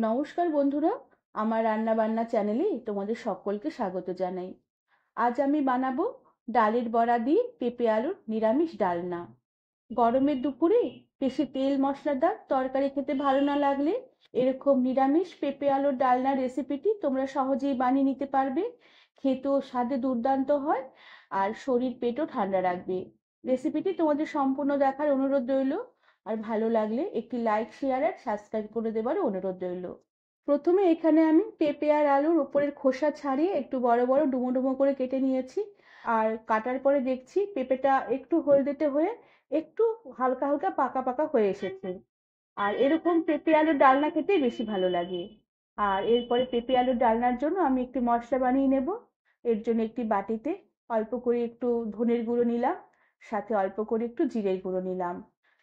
নমস্কার বন্ধুরা, আমার রান্না বান্না চ্যানেলে তোমাদের সকলকে স্বাগত জানাই। আজ আমি বানাবো ডালের বড়া দিয়ে পেঁপে আলুর নিরামিষ ডালনা। গরমের দুপুরে বেশি তেল মশলাদার তরকারি খেতে ভালো না লাগলে এরকম নিরামিষ পেঁপে আলুর ডালনা রেসিপিটি তোমরা সহজেই বানিয়ে নিতে পারবে। খেতেও স্বাদে দুর্দান্ত হয় আর শরীর পেটও ঠান্ডা রাখবে। রেসিপিটি তোমাদের সম্পূর্ণ দেখার অনুরোধ রইল। আর ভালো লাগলে একটি লাইক শেয়ার আর সাবস্ক্রাইব করে দেওয়ার অনুরোধ রইল। প্রথমে এখানে আমি পেঁপে আর আলুর উপরের খোসা ছাড়িয়ে একটু বড় বড় ডুমো ডুমো করে কেটে নিয়েছি। আর কাটার পরে দেখছি পেঁপেটা একটু হলদেটে হয়ে একটু হালকা হালকা পাকা পাকা হয়ে এসেছে। আর এরকম পেঁপে আলুর ডালনা খেতে বেশি ভালো লাগে। আর এরপরে পেঁপে আলুর ডালনার জন্য আমি একটি মশলা বানিয়ে নেব। এর জন্য একটি বাটিতে অল্প করে একটু ধনের গুঁড়ো নিলাম, সাথে অল্প করে একটু জিরের গুঁড়ো নিলাম,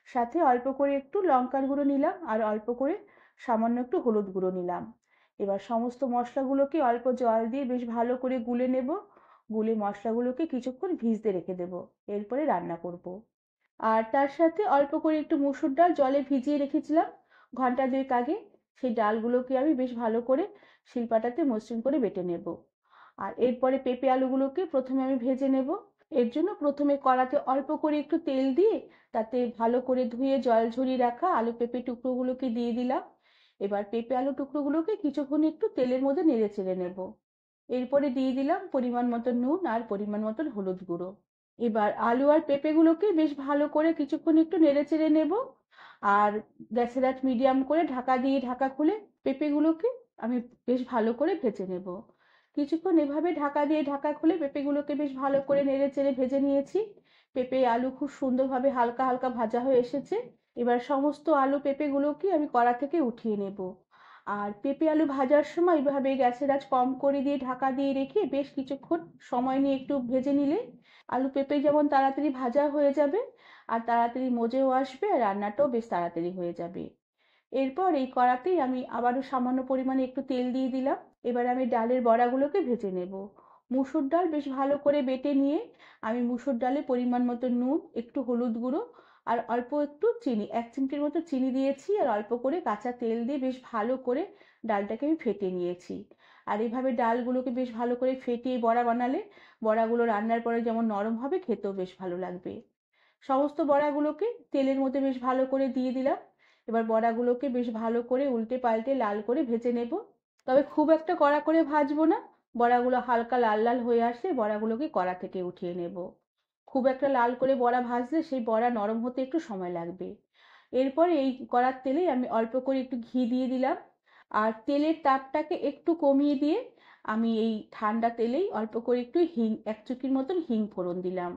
সাথে অল্প করে একটু লঙ্কার গুঁড়ো নিলাম, আর অল্প করে সামান্য একটু হলুদ গুঁড়ো নিলাম। এবার সমস্ত মশলাগুলোকে অল্প জল দিয়ে বেশ ভালো করে গুলে নেব। গুলে মশলাগুলোকে কিছুক্ষণ ভিজতে রেখে দেব। এরপরে রান্না করব। আর তার সাথে অল্প করে একটু মুসুর ডাল জলে ভিজিয়ে রেখেছিলাম ঘন্টা দুয়েক আগে। সেই ডালগুলোকে আমি বেশ ভালো করে শিলপাটাতে মসৃণ করে বেটে নেব। আর এরপরে পেঁপে আলুগুলোকে প্রথমে আমি ভেজে নেব। এর জন্য প্রথমে কড়াতে অল্প করে একটু তেল দিয়ে তাতে ভালো করে ধুয়ে জল ঝরিয়ে রাখা আলু পেঁপে টুকরোগুলোকে দিয়ে দিলাম। এবার পেঁপে আলু টুকরোগুলোকে কিছুক্ষণ একটু তেলের মধ্যে নেড়ে চেড়ে নেব। এরপরে দিয়ে দিলাম পরিমাণ মতো নুন আর পরিমাণ মতো হলুদ গুঁড়ো। এবার আলু আর পেঁপেগুলোকে বেশ ভালো করে কিছুক্ষণ একটু নেড়ে চেড়ে নেব। আর গ্যাসের আঁচ মিডিয়াম করে ঢাকা দিয়ে ঢাকা খুলে পেঁপেগুলোকে আমি বেশ ভালো করে ভেজে নেব। কিছুক্ষণ এভাবে ঢাকা দিয়ে ঢাকা খুলে পেঁপেগুলোকে বেশ ভালো করে নেড়ে চেড়ে ভেজে নিয়েছি। পেঁপে আলু খুব সুন্দরভাবে হালকা হালকা ভাজা হয়ে এসেছে। এবার সমস্ত আলু পেঁপেগুলোকে আমি কড়া থেকে উঠিয়ে নেব। আর পেঁপে আলু ভাজার সময় এভাবে গ্যাসের আঁচ কম করে দিয়ে ঢাকা দিয়ে রেখে বেশ কিছুক্ষণ সময় নিয়ে একটু ভেজে নিলে আলু পেঁপে যেমন তাড়াতাড়ি ভাজা হয়ে যাবে, আর তাড়াতাড়ি মজেও আসবে, আর রান্নাটাও বেশ তাড়াতাড়ি হয়ে যাবে। এরপর এই কড়াতেই আমি আবারও সামান্য পরিমাণে একটু তেল দিয়ে দিলাম। এবার আমি ডালের বড়াগুলোকে ভেজে নেব। মুসুর ডাল বেশ ভালো করে বেটে নিয়ে আমি মুসুর ডালে পরিমাণ মতো নুন, একটু হলুদ গুঁড়ো আর অল্প একটু চিনি, 1 চিমটির মতো চিনি দিয়েছি, আর অল্প করে কাঁচা তেল দিয়ে বেশ ভালো করে ডালটাকে আমি ফেটিয়ে নিয়েছি। আর এইভাবে ডালগুলোকে বেশ ভালো করে ফেটিয়ে বড়া বানালে বড়াগুলো রান্নার পরে যেমন নরম হবে, খেতেও বেশ ভালো লাগবে। সমস্ত বড়াগুলোকে তেলের মধ্যে বেশ ভালো করে দিয়ে দিলাম। এবার বড়াগুলোকে বেশ ভালো করে উল্টে পাল্টে লাল করে ভেজে নেব। তবে খুব একটা কড়া করে ভাজবো না। বড়াগুলো হালকা লাল লাল হয়ে আসলে বড়াগুলোকে কড়া থেকে উঠিয়ে নেব। খুব একটা লাল করে বড়া ভাজলে সেই বড়া নরম হতে একটু সময় লাগবে। এরপর এই কড়ার তেলেই আমি অল্প করে একটু ঘি দিয়ে দিলাম। আর তেলের তাপটাকে একটু কমিয়ে দিয়ে আমি এই ঠান্ডা তেলেই অল্প করে একটু হিং, 1 চুটকির মতন হিং ফোড়ন দিলাম।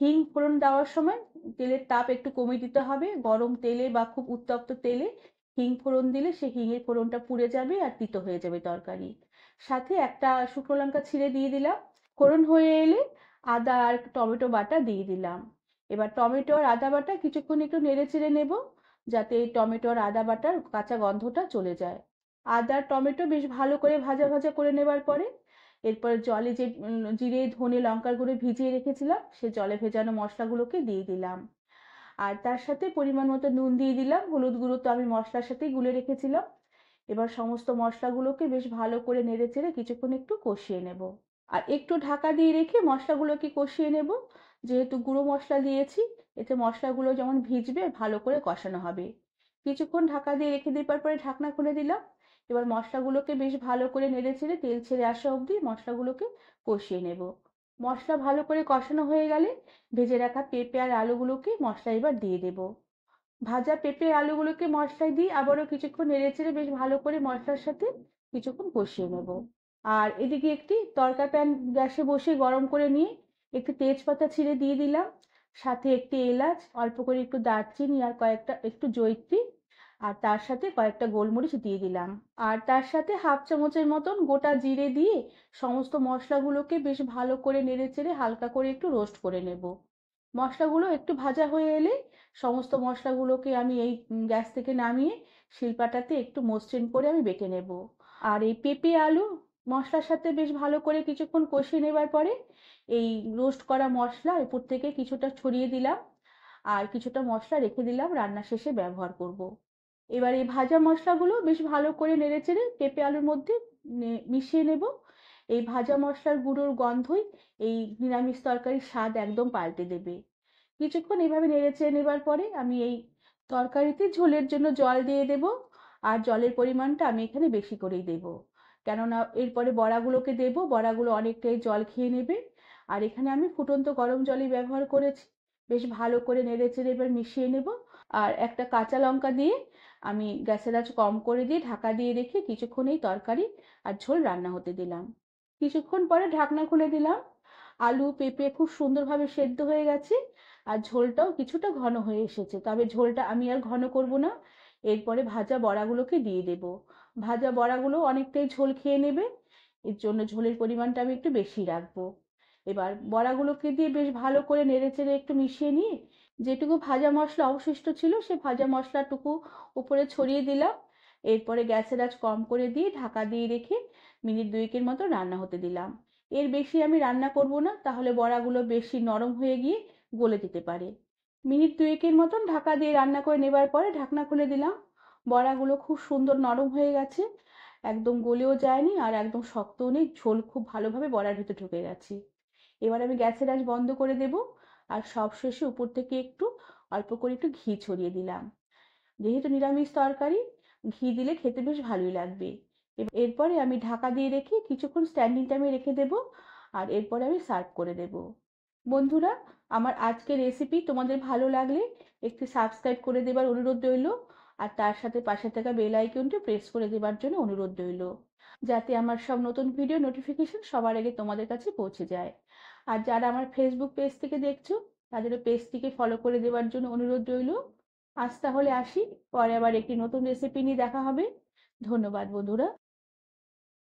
হিং ফোড়ন দেওয়ার সময় তেলের তাপ একটু কমিয়ে দিতে হবে। গরম তেলে বা খুব উত্তপ্ত তেলে হিং ফোড়ন দিলে সেই হিঙের ফোড়নটা পুড়ে যাবে আর তিতো হয়ে যাবে তরকারি। সাথে একটা শুকনো লঙ্কা ছিঁড়ে দিয়ে দিলাম। ফোড়ন হয়ে এলে আদা আর টমেটো বাটা দিয়ে দিলাম। এবার টমেটো আর আদা বাটা কিছুক্ষণ একটু নেড়ে চেড়ে নেব, যাতে টমেটো আর আদা বাটার কাঁচা গন্ধটা চলে যায়। আদা আর টমেটো বেশ ভালো করে ভাজা ভাজা করে নেবার পরে এরপর জলে যে জিরে ধনে লঙ্কার গুঁড়ো ভিজিয়ে রেখেছিলাম সে জলে ভেজানো মশলাগুলোকে দিয়ে দিলাম। আর তার সাথে পরিমাণ মতো নুন দিয়ে দিলাম। হলুদ গুঁড়ো তো আমি মশলার সাথেই গুলে রেখেছিলাম। এবার সমস্ত মশলাগুলোকে বেশ ভালো করে নেড়ে চেড়ে কিছুক্ষণ একটু কষিয়ে নেব। আর একটু ঢাকা দিয়ে রেখে মশলাগুলোকে কষিয়ে নেব। যেহেতু গুঁড়ো মশলা দিয়েছি, এতে মশলাগুলো যেমন ভিজবে, ভালো করে কষানো হবে। কিছুক্ষণ ঢাকা দিয়ে রেখে দেবার পরে ঢাকনা খুলে দিলাম। এবার মশলাগুলোকে বেশ ভালো করে নেড়ে চেড়ে তেল ছেড়ে আসা অবধি মশলাগুলোকে কষিয়ে নেব। মশলা ভালো করে কষানো হয়ে গেলে ভেজে রাখা পেঁপে আর আলুগুলোকে মশলা এবার দিয়ে দেব। ভাজা পেঁপে আলুগুলোকে মশলায় দিয়ে আবারও কিছুক্ষণ নেড়েচেড়ে বেশ ভালো করে মশলার সাথে কিছুক্ষণ কষিয়ে নেব। আর এদিকে একটি তড়কা প্যান গ্যাসে বসিয়ে গরম করে নিয়ে একটু তেজপাতা ছিঁড়ে দিয়ে দিলাম। সাথে একটি এলাচ, অল্প করে একটু দারচিনি আর কয়েকটা একটু জয়িত্রী, আর তার সাথে কয়েকটা গোলমরিচ দিয়ে দিলাম। আর তার সাথে হাফ চামচের মতন গোটা জিরে দিয়ে সমস্ত মশলাগুলোকে বেশ ভালো করে নেড়েচেড়ে হালকা করে একটু রোস্ট করে নেব। মশলাগুলো একটু ভাজা হয়ে এলে সমস্ত মশলাগুলোকে আমি এই গ্যাস থেকে নামিয়ে শিলপাটাতে একটু মসৃণ করে আমি বেটে নেব। আর এই পেঁপে আলু মশলার সাথে বেশ ভালো করে কিছুক্ষণ কষিয়ে নেবার পরে এই রোস্ট করা মশলা উপর থেকে কিছুটা ছড়িয়ে দিলাম। আর কিছুটা মশলা রেখে দিলাম রান্না শেষে ব্যবহার করব। এবার এই ভাজা মশলাগুলো বেশ ভালো করে নেড়েচেড়ে পেঁপে আলুর মধ্যে মিশিয়ে নেব। এই ভাজা মশলার গুঁড়োর গন্ধই এই নিরামিষ তরকারির স্বাদ একদম পাল্টে দেবে। কিছুক্ষণ এভাবে নেড়েচেড়ে নেবার পরে আমি এই তরকারিতে ঝোলের জন্য জল দিয়ে দেব। আর জলের পরিমাণটা আমি এখানে বেশি করেই দেব, কেননা এরপরে বড়াগুলোকে দেব, বড়াগুলো অনেকটাই জল খেয়ে নেবে। আর এখানে আমি ফুটন্ত গরম জলই ব্যবহার করেছি। বেশ ভালো করে নেড়েচেড়ে এবার মিশিয়ে নেব। আর একটা কাঁচা লঙ্কা দিয়ে আমি গ্যাসের আঁচ কম করে দিয়ে ঢাকা দিয়ে রেখে কিছুক্ষণ এই তরকারি আর ঝোল রান্না হতে দিলাম। কিছুক্ষণ পরে ঢাকনা খুলে দিলাম। আলু পেঁপে খুব সুন্দরভাবে সেদ্ধ হয়ে গেছে, আর ঝোলটাও কিছুটা ঘন হয়ে এসেছে। তবে ঝোলটা আমি আর ঘন করব না। এরপরে ভাজা বড়াগুলোকে দিয়ে দেব। ভাজা বড়াগুলো অনেকটাই ঝোল খেয়ে নেবে, এর জন্য ঝোলের পরিমাণটা আমি একটু বেশি রাখবো। এবার বড়াগুলোকে দিয়ে বেশ ভালো করে নেড়েচেড়ে একটু মিশিয়ে নিয়ে যেটুকু ভাজা মশলা অবশিষ্ট ছিল সে ভাজা মশলাটুকু উপরে ছড়িয়ে দিলাম। এরপরে গ্যাসের আঁচ কম করে দিয়ে ঢাকা দিয়ে রেখে মিনিট দুয়েকের মতো রান্না হতে দিলাম। এর বেশি আমি রান্না করব না, তাহলে বড়াগুলো বেশি নরম হয়ে গিয়ে গলে যেতে পারে। মিনিট দুয়েকের মতন ঢাকা দিয়ে রান্না করে নেবার পরে ঢাকনা খুলে দিলাম। বড়াগুলো খুব সুন্দর নরম হয়ে গেছে, একদম গলেও যায়নি আর একদম শক্তও নেই, ঝোল খুব ভালোভাবে বড়ার ভিতরে ঢুকে গেছে। এবার আমি গ্যাসের আঁচ বন্ধ করে দেব। আর সবশেষে উপর থেকে একটু অল্প করে একটু ঘি ছড়িয়ে দিলাম। যেহেতু নিরামিষ তরকারি, ঘি দিলে খেতে বেশ ভালোই লাগবে। এরপরে আমি ঢাকা দিয়ে রেখে কিছুক্ষণ স্ট্যান্ডিং টাইমে রেখে দেব। আর এরপরে আমি সার্ভ করে দেব। বন্ধুরা, আমার আজকের রেসিপি তোমাদের ভালো লাগলে একটু সাবস্ক্রাইব করে দেবার অনুরোধ রইল। আর তার সাথে পাশে থাকা বেল আইকনটি প্রেস করে দেবার জন্য অনুরোধ রইল, যাতে আমার সব নতুন ভিডিও নোটিফিকেশন সবার আগে তোমাদের কাছে পৌঁছে যায়। আর যারা আমার ফেসবুক পেজ থেকে দেখছো, তাদের পেজটিকে ফলো করে দেওয়ার জন্য অনুরোধ রইল। আজ তাহলে আসি, পরে আবার একটি নতুন রেসিপি নিয়ে দেখা হবে। ধন্যবাদ বন্ধুরা।